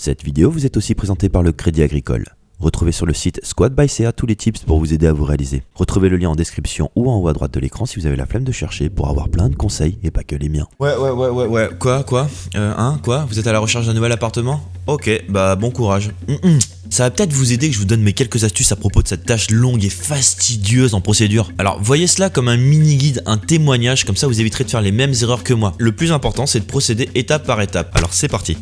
Cette vidéo vous est aussi présentée par le Crédit Agricole. Retrouvez sur le site Squad by CA tous les tips pour vous aider à vous réaliser. Retrouvez le lien en description ou en haut à droite de l'écran si vous avez la flemme de chercher pour avoir plein de conseils et pas que les miens. Ouais. Quoi Vous êtes à la recherche d'un nouvel appartement? Ok, bah bon courage. Ça va peut-être vous aider que je vous donne mes quelques astuces à propos de cette tâche longue et fastidieuse en procédure. Alors voyez cela comme un mini-guide, un témoignage, comme ça vous éviterez de faire les mêmes erreurs que moi. Le plus important c'est de procéder étape par étape. Alors c'est parti.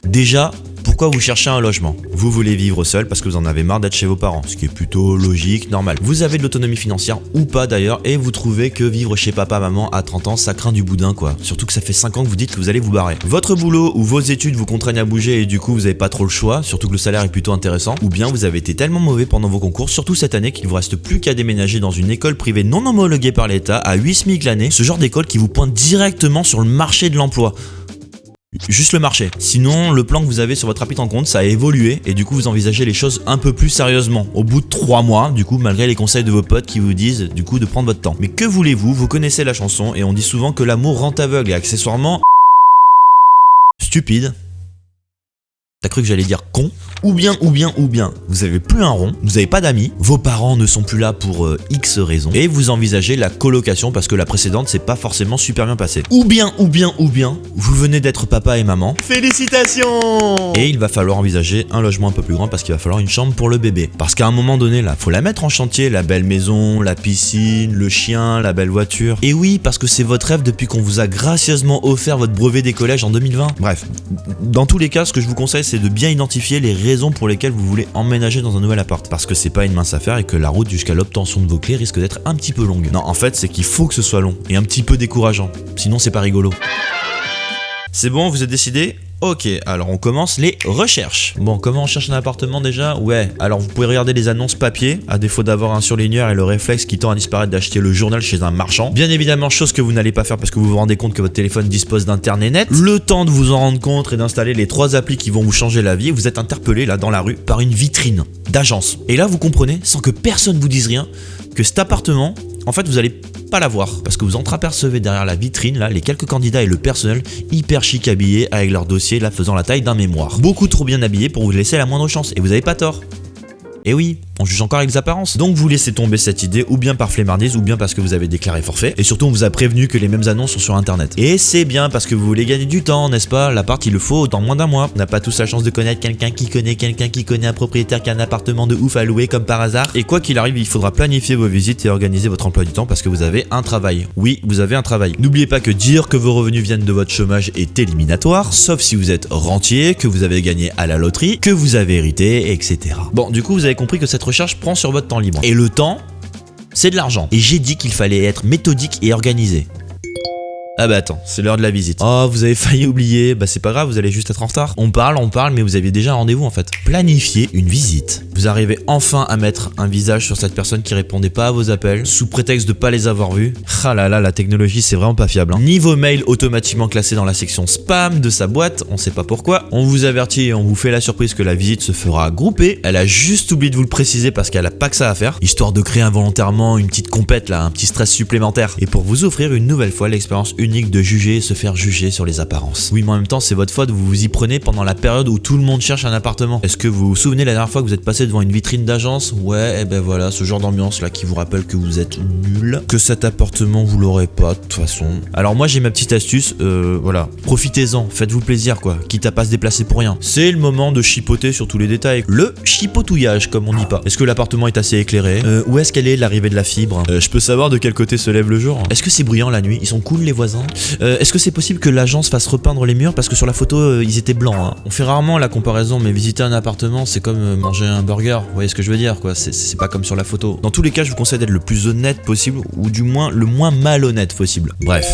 Déjà, pourquoi vous cherchez un logement? Vous voulez vivre seul parce que vous en avez marre d'être chez vos parents, ce qui est plutôt logique, normal. Vous avez de l'autonomie financière ou pas d'ailleurs et vous trouvez que vivre chez papa, maman à 30 ans, ça craint du boudin quoi. Surtout que ça fait 5 ans que vous dites que vous allez vous barrer. Votre boulot ou vos études vous contraignent à bouger et du coup vous avez pas trop le choix, surtout que le salaire est plutôt intéressant. Ou bien vous avez été tellement mauvais pendant vos concours, surtout cette année qu'il vous reste plus qu'à déménager dans une école privée non homologuée par l'État à 8 SMIC l'année, ce genre d'école qui vous pointe directement sur le marché de l'emploi. Juste le marché. Sinon, le plan que vous avez sur votre appli en compte, ça a évolué et du coup vous envisagez les choses un peu plus sérieusement. Au bout de 3 mois, du coup, malgré les conseils de vos potes qui vous disent du coup de prendre votre temps. Mais que voulez-vous? Vous connaissez la chanson et on dit souvent que l'amour rend aveugle et accessoirement stupide. T'as cru que j'allais dire con? Ou bien, vous avez plus un rond, vous avez pas d'amis, vos parents ne sont plus là pour X raisons, et vous envisagez la colocation parce que la précédente s'est pas forcément super bien passée. Ou bien, vous venez d'être papa et maman. Félicitations! Et il va falloir envisager un logement un peu plus grand parce qu'il va falloir une chambre pour le bébé. Parce qu'à un moment donné, là, faut la mettre en chantier, la belle maison, la piscine, le chien, la belle voiture. Et oui, parce que c'est votre rêve depuis qu'on vous a gracieusement offert votre brevet des collèges en 2020. Bref, dans tous les cas, ce que je vous conseille, c'est de bien identifier les raisons pour lesquelles vous voulez emménager dans un nouvel appart. Parce que c'est pas une mince affaire et que la route jusqu'à l'obtention de vos clés risque d'être un petit peu longue. Non, en fait, c'est qu'il faut que ce soit long et un petit peu décourageant. Sinon, c'est pas rigolo. C'est bon, vous êtes décidé? Ok, alors on commence les recherches. Bon, comment on cherche un appartement déjà? Ouais, alors vous pouvez regarder les annonces papier, à défaut d'avoir un surligneur et le réflexe qui tend à disparaître d'acheter le journal chez un marchand. Bien évidemment, chose que vous n'allez pas faire parce que vous vous rendez compte que votre téléphone dispose d'internet net. Le temps de vous en rendre compte et d'installer les 3 applis qui vont vous changer la vie, vous êtes interpellé là dans la rue par une vitrine d'agence. Et là vous comprenez, sans que personne vous dise rien, que cet appartement, en fait vous allez pas l'avoir parce que vous entreapercevez derrière la vitrine là les quelques candidats et le personnel hyper chic habillés avec leur dossier là faisant la taille d'un mémoire. Beaucoup trop bien habillés pour vous laisser la moindre chance et vous avez pas tort. Et oui, on juge encore avec les apparences. Donc vous laissez tomber cette idée ou bien par flemmardise ou bien parce que vous avez déclaré forfait. Et surtout on vous a prévenu que les mêmes annonces sont sur internet. Et c'est bien parce que vous voulez gagner du temps, n'est-ce pas? L'appart il le faut dans moins d'un mois. On n'a pas tous la chance de connaître quelqu'un qui connaît un propriétaire qui a un appartement de ouf à louer comme par hasard. Et quoi qu'il arrive, il faudra planifier vos visites et organiser votre emploi du temps parce que vous avez un travail. Oui, vous avez un travail. N'oubliez pas que dire que vos revenus viennent de votre chômage est éliminatoire, sauf si vous êtes rentier, que vous avez gagné à la loterie, que vous avez hérité, etc. Bon, du coup vous avez compris que cette recherche prend sur votre temps libre. Et le temps, c'est de l'argent. Et j'ai dit qu'il fallait être méthodique et organisé. Ah bah attends, c'est l'heure de la visite. Oh, vous avez failli oublier, bah c'est pas grave, vous allez juste être en retard. On parle, mais vous aviez déjà un rendez-vous en fait. Planifiez une visite. Vous arrivez enfin à mettre un visage sur cette personne qui répondait pas à vos appels, sous prétexte de pas les avoir vus. Ah là là, la technologie c'est vraiment pas fiable. Ni vos mails automatiquement classés dans la section spam de sa boîte, on sait pas pourquoi. On vous avertit et on vous fait la surprise que la visite se fera grouper. Elle a juste oublié de vous le préciser parce qu'elle a pas que ça à faire, histoire de créer involontairement une petite compète là, un petit stress supplémentaire. Et pour vous offrir une nouvelle fois l'expérience unique de juger et se faire juger sur les apparences. Oui, mais en même temps, c'est votre faute, vous vous y prenez pendant la période où tout le monde cherche un appartement. Est-ce que vous vous souvenez la dernière fois que vous êtes passé devant une vitrine d'agence? Ouais, et ben voilà, ce genre d'ambiance là qui vous rappelle que vous êtes nul, que cet appartement vous l'aurez pas de toute façon. Alors moi j'ai ma petite astuce, voilà, profitez-en, faites-vous plaisir quoi, quitte à pas se déplacer pour rien. C'est le moment de chipoter sur tous les détails. Le chipotouillage comme on dit pas. Est-ce que l'appartement est assez éclairé? Où est-ce qu'elle est l'arrivée de la fibre? Je peux savoir de quel côté se lève le jour? Est-ce que c'est bruyant la nuit? Ils sont cool les voisins? Est-ce que c'est possible que l'agence fasse repeindre les murs parce que sur la photo ils étaient blancs hein. On fait rarement la comparaison mais visiter un appartement c'est comme manger un burger, vous voyez ce que je veux dire quoi, c'est pas comme sur la photo. Dans tous les cas je vous conseille d'être le plus honnête possible ou du moins le moins malhonnête possible. Bref.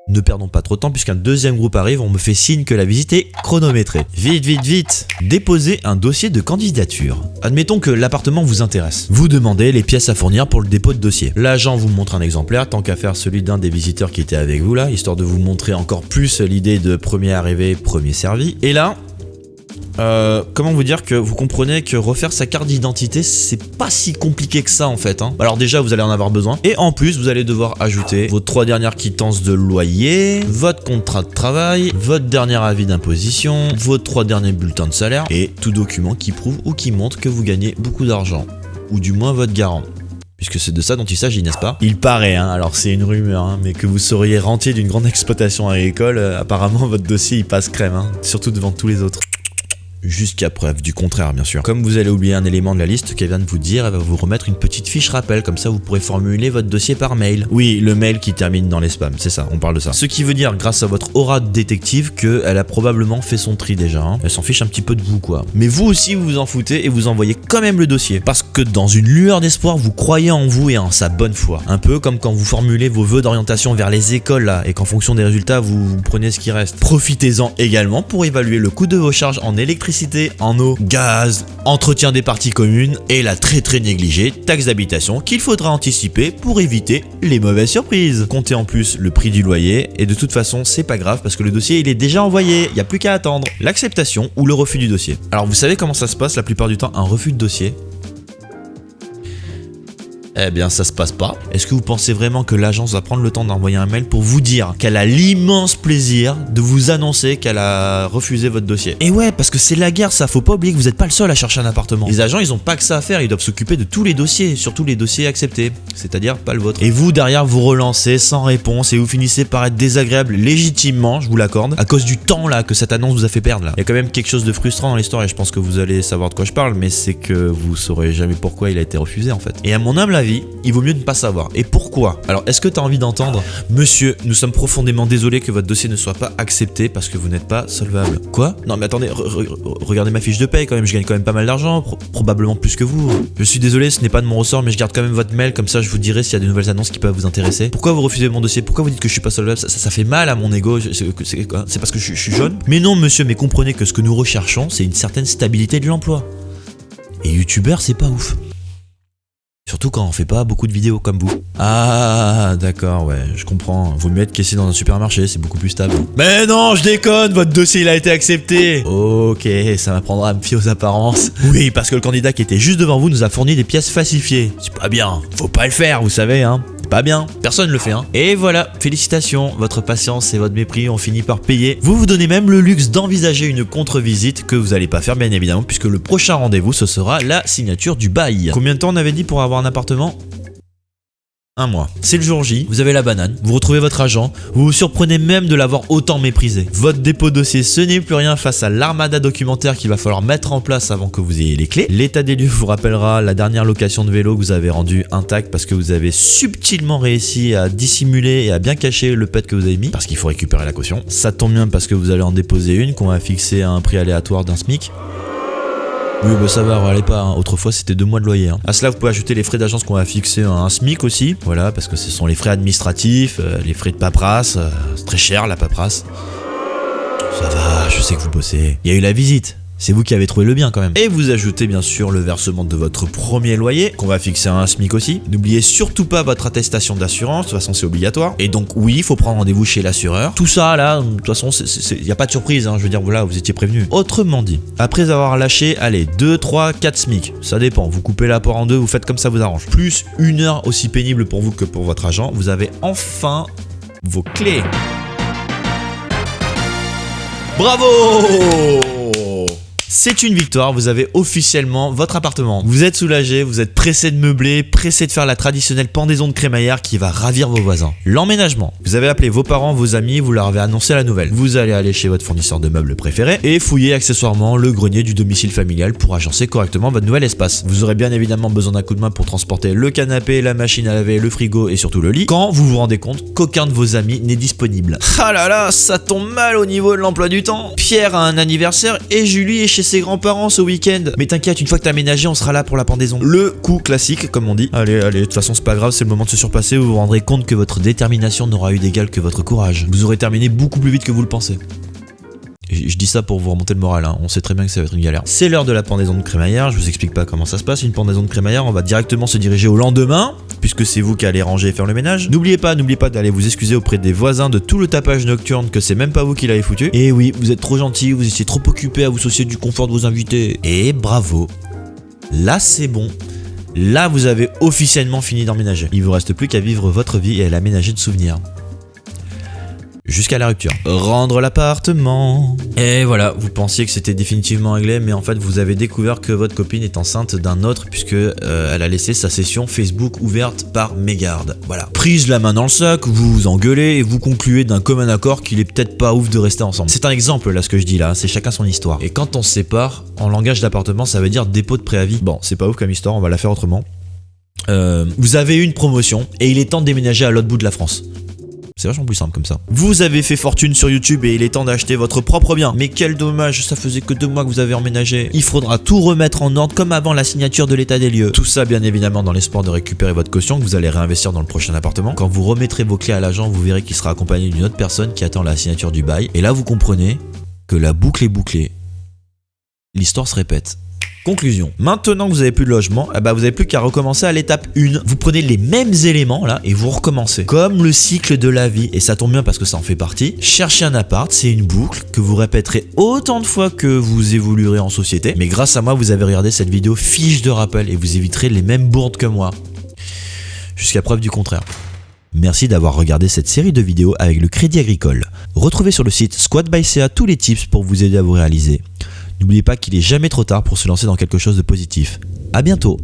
Ne perdons pas trop de temps puisqu'un deuxième groupe arrive, on me fait signe que la visite est chronométrée. Vite. Déposez un dossier de candidature. Admettons que l'appartement vous intéresse. Vous demandez les pièces à fournir pour le dépôt de dossier. L'agent vous montre un exemplaire, tant qu'à faire celui d'un des visiteurs qui était avec vous là, histoire de vous montrer encore plus l'idée de premier arrivé, premier servi. Et là, Comment vous dire que vous comprenez que refaire sa carte d'identité, c'est pas si compliqué que ça en fait. Alors déjà, vous allez en avoir besoin. Et en plus, vous allez devoir ajouter vos 3 dernières quittances de loyer, votre contrat de travail, votre dernier avis d'imposition, vos 3 derniers bulletins de salaire et tout document qui prouve ou qui montre que vous gagnez beaucoup d'argent. Ou du moins votre garant. Puisque c'est de ça dont il s'agit, n'est-ce pas? Il paraît, alors c'est une rumeur, mais que vous seriez rentier d'une grande exploitation agricole, apparemment votre dossier il passe crème, surtout devant tous les autres. Jusqu'à preuve du contraire, bien sûr. Comme vous allez oublier un élément de la liste qu'elle vient de vous dire, elle va vous remettre une petite fiche rappel, comme ça vous pourrez formuler votre dossier par mail. Oui, le mail qui termine dans les spams, c'est ça, on parle de ça. Ce qui veut dire, grâce à votre aura de détective, qu'elle a probablement fait son tri déjà. Elle s'en fiche un petit peu de vous, quoi. Mais vous aussi, vous vous en foutez et vous envoyez quand même le dossier. Parce que dans une lueur d'espoir, vous croyez en vous et en sa bonne foi. Un peu comme quand vous formulez vos vœux d'orientation vers les écoles, là, et qu'en fonction des résultats, vous prenez ce qui reste. Profitez-en également pour évaluer le coût de vos charges en électricité, en eau, gaz, entretien des parties communes et la très négligée taxe d'habitation qu'il faudra anticiper pour éviter les mauvaises surprises. Comptez en plus le prix du loyer et de toute façon c'est pas grave parce que le dossier il est déjà envoyé, il n'y a plus qu'à attendre l'acceptation ou le refus du dossier. Alors vous savez comment ça se passe la plupart du temps un refus de dossier? Eh bien ça se passe pas. Est-ce que vous pensez vraiment que l'agence va prendre le temps d'envoyer un mail pour vous dire qu'elle a l'immense plaisir de vous annoncer qu'elle a refusé votre dossier? Et ouais, parce que c'est la guerre ça, faut pas oublier que vous n'êtes pas le seul à chercher un appartement. Les agents ils ont pas que ça à faire, ils doivent s'occuper de tous les dossiers, surtout les dossiers acceptés, c'est-à-dire pas le vôtre. Et vous derrière vous relancez sans réponse et vous finissez par être désagréable légitimement, je vous l'accorde, à cause du temps là que cette annonce vous a fait perdre là. Il y a quand même quelque chose de frustrant dans l'histoire et je pense que vous allez savoir de quoi je parle, mais c'est que vous saurez jamais pourquoi il a été refusé en fait. Et à mon humble avis, il vaut mieux ne pas savoir. Et pourquoi? Alors, est-ce que tu as envie d'entendre: Monsieur, nous sommes profondément désolés que votre dossier ne soit pas accepté parce que vous n'êtes pas solvable. Quoi? Non mais attendez, regardez ma fiche de paye quand même, je gagne quand même pas mal d'argent, probablement plus que vous. Je suis désolé, ce n'est pas de mon ressort, mais je garde quand même votre mail, comme ça je vous dirai s'il y a de nouvelles annonces qui peuvent vous intéresser. Pourquoi vous refusez mon dossier? Pourquoi vous dites que je suis pas solvable? Ça fait mal à mon ego, c'est parce que je suis jeune? Mais non monsieur, mais comprenez que ce que nous recherchons, c'est une certaine stabilité de l'emploi. Et youtubeur, c'est pas ouf. Surtout quand on fait pas beaucoup de vidéos comme vous. Ah, d'accord, ouais, je comprends. Vaut mieux être caissier dans un supermarché, c'est beaucoup plus stable. Mais non, je déconne, votre dossier il a été accepté. Ok, ça m'apprendra à me fier aux apparences. Oui, parce que le candidat qui était juste devant vous nous a fourni des pièces falsifiées. C'est pas bien, faut pas le faire, vous savez, Pas bien, personne le fait, Et voilà, félicitations, votre patience et votre mépris ont fini par payer. Vous vous donnez même le luxe d'envisager une contre-visite que vous allez pas faire bien évidemment puisque le prochain rendez-vous ce sera la signature du bail. Combien de temps on avait dit pour avoir un appartement? 1 mois. C'est le jour J, vous avez la banane, vous retrouvez votre agent, vous vous surprenez même de l'avoir autant méprisé. Votre dépôt de dossier, ce n'est plus rien face à l'armada documentaire qu'il va falloir mettre en place avant que vous ayez les clés. L'état des lieux vous rappellera la dernière location de vélo que vous avez rendue intacte parce que vous avez subtilement réussi à dissimuler et à bien cacher le pet que vous avez mis parce qu'il faut récupérer la caution. Ça tombe bien parce que vous allez en déposer une qu'on va fixer à un prix aléatoire d'un SMIC. Oui, bah ça va, râlez pas, Autrefois c'était 2 mois de loyer. À cela, vous pouvez ajouter les frais d'agence qu'on va fixer à un SMIC aussi. Voilà, parce que ce sont les frais administratifs, les frais de paperasse. C'est très cher la paperasse. Ça va, je sais que vous bossez. Il y a eu la visite. C'est vous qui avez trouvé le bien quand même. Et vous ajoutez bien sûr le versement de votre premier loyer, qu'on va fixer à un SMIC aussi. N'oubliez surtout pas votre attestation d'assurance, de toute façon c'est obligatoire. Et donc oui, il faut prendre rendez-vous chez l'assureur. Tout ça là, de toute façon, il n'y a pas de surprise, je veux dire, voilà, vous étiez prévenu. Autrement dit, après avoir lâché, allez, 2, 3, 4 SMIC, ça dépend, vous coupez l'apport en 2, vous faites comme ça vous arrange. Plus 1 heure aussi pénible pour vous que pour votre agent, vous avez enfin vos clés. Bravo! C'est une victoire, vous avez officiellement votre appartement. Vous êtes soulagé, vous êtes pressé de meubler, pressé de faire la traditionnelle pendaison de crémaillère qui va ravir vos voisins. L'emménagement. Vous avez appelé vos parents, vos amis, vous leur avez annoncé la nouvelle. Vous allez aller chez votre fournisseur de meubles préféré et fouiller accessoirement le grenier du domicile familial pour agencer correctement votre nouvel espace. Vous aurez bien évidemment besoin d'un coup de main pour transporter le canapé, la machine à laver, le frigo et surtout le lit quand vous vous rendez compte qu'aucun de vos amis n'est disponible. Ah là là, ça tombe mal au niveau de l'emploi du temps. Pierre a un anniversaire et Julie est chez ses grands-parents ce week-end. Mais t'inquiète, une fois que t'as aménagé, on sera là pour la pendaison. Le coup classique, comme on dit. Allez, de toute façon c'est pas grave, c'est le moment de se surpasser, vous vous rendrez compte que votre détermination n'aura eu d'égal que votre courage. Vous aurez terminé beaucoup plus vite que vous le pensez. Et Je dis ça pour vous remonter le moral, hein. On sait très bien que ça va être une galère. C'est l'heure de la pendaison de crémaillère, je vous explique pas comment ça se passe. Une pendaison de crémaillère, on va directement se diriger au lendemain, puisque c'est vous qui allez ranger et faire le ménage. N'oubliez pas d'aller vous excuser auprès des voisins de tout le tapage nocturne, que c'est même pas vous qui l'avez foutu. Et oui, vous êtes trop gentil, vous étiez trop occupé à vous soucier du confort de vos invités. Et bravo. Là c'est bon. Là vous avez officiellement fini d'emménager. Il vous reste plus qu'à vivre votre vie et à l'aménager de souvenirs. Jusqu'à la rupture. Rendre l'appartement. Et voilà, vous pensiez que c'était définitivement réglé, mais en fait vous avez découvert que votre copine est enceinte d'un autre puisque elle a laissé sa session Facebook ouverte par mégarde. Voilà. Prise la main dans le sac, vous vous engueulez et vous concluez d'un commun accord qu'il est peut-être pas ouf de rester ensemble. C'est un exemple là ce que je dis là, c'est chacun son histoire. Et quand on se sépare, en langage d'appartement, ça veut dire dépôt de préavis. Bon, c'est pas ouf comme histoire, on va la faire autrement. Vous avez eu une promotion et il est temps de déménager à l'autre bout de la France. C'est vachement plus simple comme ça. Vous avez fait fortune sur YouTube et il est temps d'acheter votre propre bien. Mais quel dommage, ça faisait que 2 mois que vous avez emménagé. Il faudra tout remettre en ordre comme avant la signature de l'état des lieux. Tout ça bien évidemment dans l'espoir de récupérer votre caution que vous allez réinvestir dans le prochain appartement. Quand vous remettrez vos clés à l'agent, vous verrez qu'il sera accompagné d'une autre personne qui attend la signature du bail. Et là vous comprenez que la boucle est bouclée. L'histoire se répète. Conclusion. Maintenant que vous avez plus de logement, vous n'avez plus qu'à recommencer à l'étape 1. Vous prenez les mêmes éléments là et vous recommencez. Comme le cycle de la vie, et ça tombe bien parce que ça en fait partie. Chercher un appart, c'est une boucle que vous répéterez autant de fois que vous évoluerez en société. Mais grâce à moi, vous avez regardé cette vidéo fiche de rappel et vous éviterez les mêmes bourdes que moi. Jusqu'à preuve du contraire. Merci d'avoir regardé cette série de vidéos avec le Crédit Agricole. Retrouvez sur le site Squad by CA tous les tips pour vous aider à vous réaliser. N'oubliez pas qu'il est jamais trop tard pour se lancer dans quelque chose de positif. À bientôt.